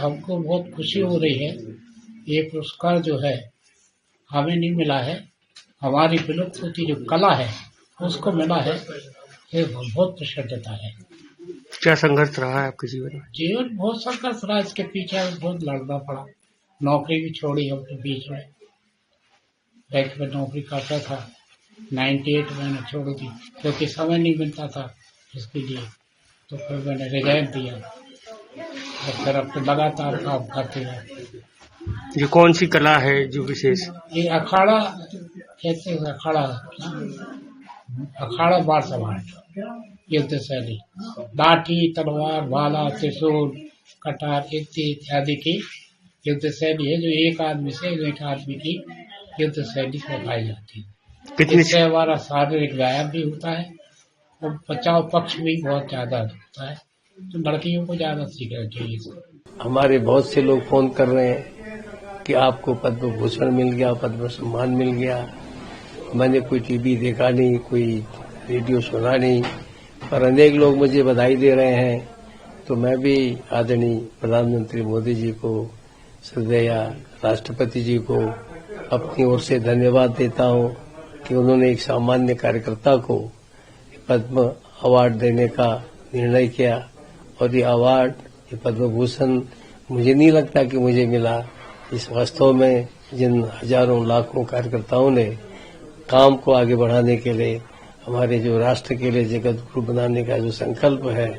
हमको बहुत खुशी हो रही है। ये पुरस्कार जो है हमें नहीं मिला है, हमारी विलुप्त होती जो कला है उसको मिला है। ये बहुत प्रसन्नता है। क्या संघर्ष रहा है आपके जीवन में? जीवन बहुत संघर्ष रहा, इसके पीछे बहुत लड़ना पड़ा। नौकरी भी छोड़ी हमने बीच में, बैंक में नौकरी करता था। 98 मैंने छोड़ दी क्योंकि समय नहीं मिलता था इसके लिए, तो फिर मैंने रिजाइन दिया और फिर अब तो लगातार काम करते रहे। ये कौन सी कला है जो विशेष? ये अखाड़ा कहते हैं, अखाड़ा मार्शल आर्ट, युद्ध शैली, लाठी, तलवार, भाला, त्रिशूल, कटार इत्यादि की युद्ध शैली है जो एक आदमी से एक आदमी की युद्ध शैली सिखाई जाती है। इससे हमारा शारीरिक व्यायाम भी होता है और बचाव पक्ष भी बहुत ज्यादा होता है, तो लड़कियों को ज्यादा सीखना चाहिए। हमारे बहुत से लोग फोन कर रहे हैं कि आपको पद्म भूषण मिल गया, पद्म सम्मान मिल गया। मैंने कोई टीवी देखा नहीं, कोई रेडियो सुना नहीं, पर अनेक लोग मुझे बधाई दे रहे हैं। तो मैं भी आदरणीय प्रधानमंत्री मोदी जी को, श्रद्धेय राष्ट्रपति जी को अपनी ओर से धन्यवाद देता हूं कि उन्होंने एक सामान्य कार्यकर्ता को पद्म अवार्ड देने का निर्णय किया। और ये अवार्ड, ये पद्म भूषण मुझे नहीं लगता कि मुझे मिला। इस वास्तव में जिन हजारों लाखों कार्यकर्ताओं ने काम को आगे बढ़ाने के लिए, हमारे जो राष्ट्र के लिए जगत गुरु बनाने का जो संकल्प है,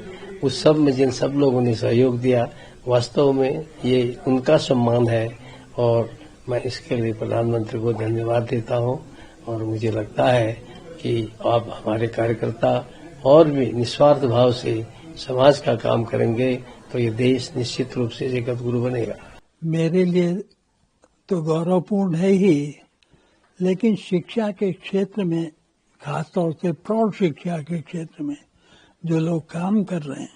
उस सब में जिन सब लोगों ने सहयोग दिया, वास्तव में ये उनका सम्मान है और मैं इसके लिए प्रधानमंत्री को धन्यवाद देता हूं। और मुझे लगता है कि आप हमारे कार्यकर्ता और भी निस्वार्थ भाव से समाज का काम करेंगे तो ये देश निश्चित रूप से जगत गुरु बनेगा। मेरे लिए तो गौरवपूर्ण है ही, लेकिन शिक्षा के क्षेत्र में, खासतौर से प्रौढ़ शिक्षा के क्षेत्र में जो लोग काम कर रहे हैं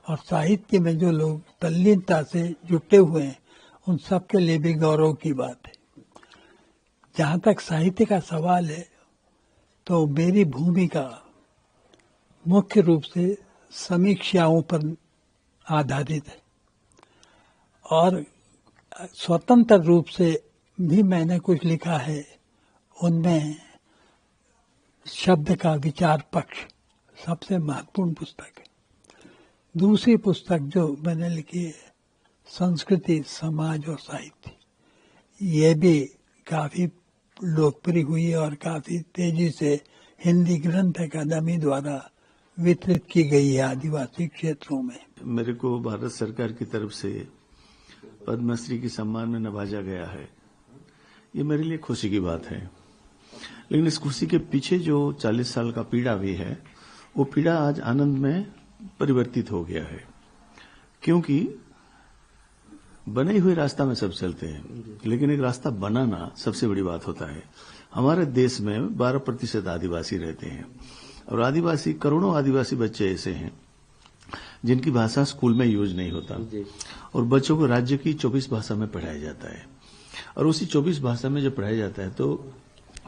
और साहित्य में जो लोग तल्लीनता से जुटे हुए हैं, उन सब के लिए भी गौरव की बात है। जहाँ तक साहित्य का सवाल है, तो मेरी भूमिका मुख्य रूप से समीक्षाओं पर आधारित है और स्वतंत्र रूप से भी मैंने कुछ लिखा है। उनमें शब्द का विचार पक्ष सबसे महत्वपूर्ण पुस्तक है। दूसरी पुस्तक जो मैंने लिखी है, संस्कृति, समाज और साहित्य, ये भी काफी लोकप्रिय हुई और काफी तेजी से हिंदी ग्रंथ अकादमी द्वारा वितरित की गई है आदिवासी क्षेत्रों में। मेरे को भारत सरकार की तरफ से पद्मश्री के सम्मान में नवाजा गया है। ये मेरे लिए खुशी की बात है, लेकिन इस खुशी के पीछे जो 40 साल का पीड़ा भी है, वो पीड़ा आज आनंद में परिवर्तित हो गया है। क्योंकि बने हुए रास्ता में सब चलते हैं, लेकिन एक रास्ता बनाना सबसे बड़ी बात होता है। हमारे देश में 12% आदिवासी रहते हैं और आदिवासी, करोड़ों आदिवासी बच्चे ऐसे हैं जिनकी भाषा स्कूल में यूज नहीं होता और बच्चों को राज्य की 24 भाषा में पढ़ाया जाता है। और उसी 24 भाषा में जब पढ़ाया जाता है तो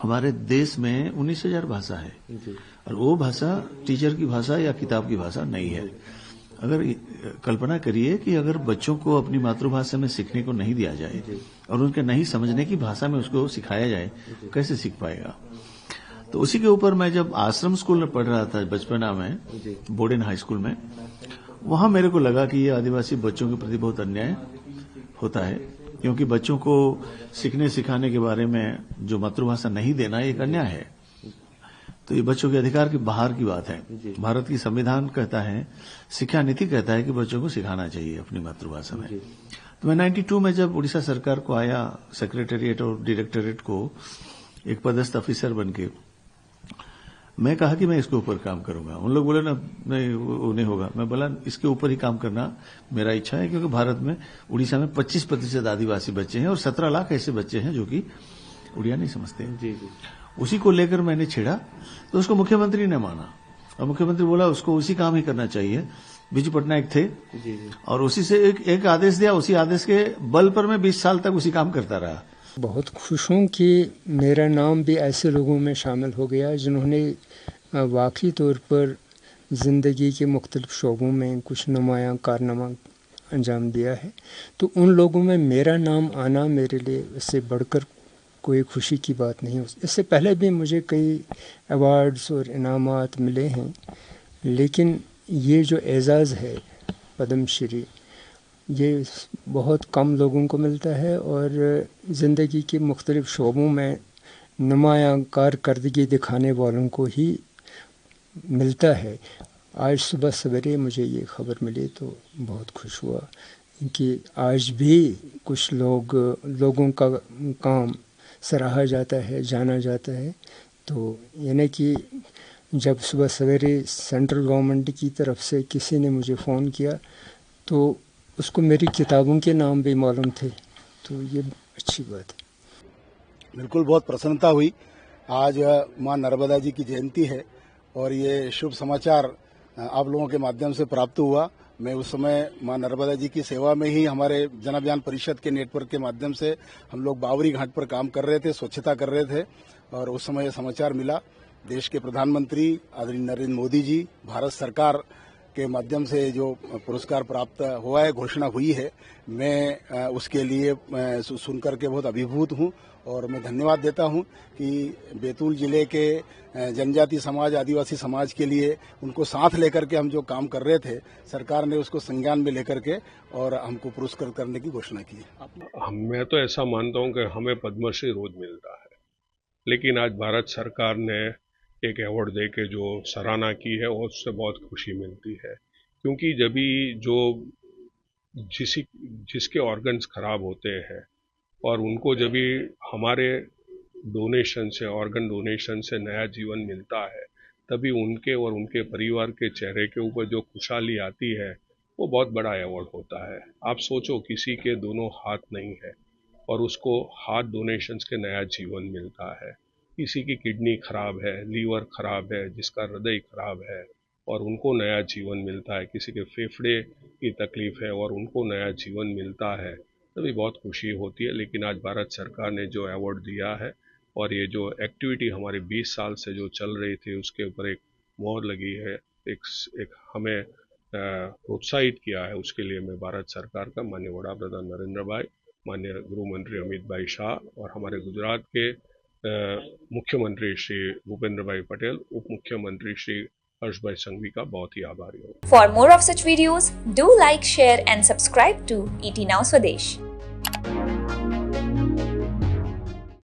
हमारे देश में 19,000 भाषा है और वो भाषा टीचर की भाषा या किताब की भाषा नहीं है। अगर कल्पना करिए कि अगर बच्चों को अपनी मातृभाषा में सीखने को नहीं दिया जाए और उनके नहीं समझने की भाषा में उसको सिखाया जाए, कैसे सीख पाएगा। तो उसी के ऊपर मैं जब आश्रम स्कूल में पढ़ रहा था बचपना में, बोर्डन हाई स्कूल में, वहां मेरे को लगा कि ये आदिवासी बच्चों के प्रति बहुत अन्याय होता है, क्योंकि बच्चों को सीखने सिखाने के बारे में जो मातृभाषा नहीं देना एक अन्याय है। तो ये बच्चों के अधिकार के बाहर की बात है। भारत की संविधान कहता है, शिक्षा नीति कहता है कि बच्चों को सिखाना चाहिए अपनी मातृभाषा में। तो मैं 92 में जब उड़ीसा सरकार को आया, सेक्रेटेरिएट और डायरेक्टोरेट को एक पदस्थ ऑफिसर बनके, मैं कहा कि मैं इसके ऊपर काम करूंगा। उन लोग बोले ना, नहीं वो नहीं होगा। मैं बोला इसके ऊपर ही काम करना मेरा इच्छा है, क्योंकि भारत में, उड़ीसा में 25% आदिवासी बच्चे हैं और 17 लाख ऐसे बच्चे हैं जो कि उड़िया नहीं समझते हैं। जी। उसी को लेकर मैंने छेड़ा तो उसको मुख्यमंत्री ने माना और मुख्यमंत्री बोला उसको उसी काम ही करना चाहिए। बिजू पटनायक थे जी। और उसी से एक आदेश दिया, उसी आदेश के बल पर मैं 20 साल तक उसी काम करता रहा। बहुत खुश हूँ कि मेरा नाम भी ऐसे लोगों में शामिल हो गया जिन्होंने वाकई तौर पर ज़िंदगी के मुख्तलिफ शोबों में कुछ नुमायाँ कारनामा अंजाम दिया है। तो उन लोगों में मेरा नाम आना मेरे लिए इससे बढ़कर कोई खुशी की बात नहीं। इससे पहले भी मुझे कई अवार्ड्स और इनामात मिले हैं, लेकिन ये जो एज़ाज़ है पद्म श्री, ये बहुत कम लोगों को मिलता है और ज़िंदगी के मुख्तलिफ़ शोबों में नुमायाँ कारकर्दगी दिखाने वालों को ही मिलता है। आज सुबह सवेरे मुझे ये ख़बर मिली तो बहुत खुश हुआ कि आज भी कुछ लोगों का काम सराहा जाता है, जाना जाता है। तो यानी कि जब सुबह सवेरे सेंट्रल गवर्नमेंट की तरफ से किसी ने मुझे फ़ोन किया तो उसको मेरी किताबों के नाम भी मालूम थे, तो ये अच्छी बात है। बिल्कुल बहुत प्रसन्नता हुई। आज माँ नर्मदा जी की जयंती है और ये शुभ समाचार आप लोगों के माध्यम से प्राप्त हुआ। मैं उस समय माँ नर्मदा जी की सेवा में ही हमारे जन अभियान परिषद के नेटवर्क के माध्यम से हम लोग बावरी घाट पर काम कर रहे थे, स्वच्छता कर रहे थे और उस समय ये समाचार मिला। देश के प्रधानमंत्री आदरणीय नरेंद्र मोदी जी, भारत सरकार के माध्यम से जो पुरस्कार प्राप्त हुआ है, घोषणा हुई है, मैं उसके लिए सुनकर के बहुत अभिभूत हूं और मैं धन्यवाद देता हूं कि बैतूल जिले के जनजाति समाज, आदिवासी समाज के लिए उनको साथ लेकर के हम जो काम कर रहे थे, सरकार ने उसको संज्ञान में लेकर के और हमको पुरस्कृत करने की घोषणा की है। मैं तो ऐसा मानता हूं कि हमें पद्मश्री रोज मिलता है, लेकिन आज भारत सरकार ने एक अवार्ड दे के जो सराहना की है और उससे बहुत खुशी मिलती है, क्योंकि जब भी जो जिसके ऑर्गन्स खराब होते हैं और उनको जब भी हमारे डोनेशन से, ऑर्गन डोनेशन से नया जीवन मिलता है, तभी उनके और उनके परिवार के चेहरे के ऊपर जो खुशहाली आती है वो बहुत बड़ा अवार्ड होता है। आप सोचो, किसी के दोनों हाथ नहीं है और उसको हार्ट डोनेशंस के नया जीवन मिलता है। किसी की किडनी खराब है, लीवर खराब है, जिसका हृदय खराब है और उनको नया जीवन मिलता है। किसी के फेफड़े की तकलीफ है और उनको नया जीवन मिलता है, तभी बहुत खुशी होती है। लेकिन आज भारत सरकार ने जो अवार्ड दिया है और ये जो एक्टिविटी हमारे 20 साल से जो चल रही थी उसके ऊपर एक मोहर लगी है, एक हमें प्रोत्साहित किया है, उसके लिए मैं भारत सरकार का माननीय वड़ा प्रधान नरेंद्र भाई, माननीय गृह मंत्री अमित भाई शाह और हमारे गुजरात के मुख्यमंत्री श्री भूपेंद्र भाई पटेल, उप मुख्यमंत्री श्री हर्ष भाई संघवी का बहुत ही आभारी हूँ। For more of such videos, do like, share and subscribe to ET Now Swadesh.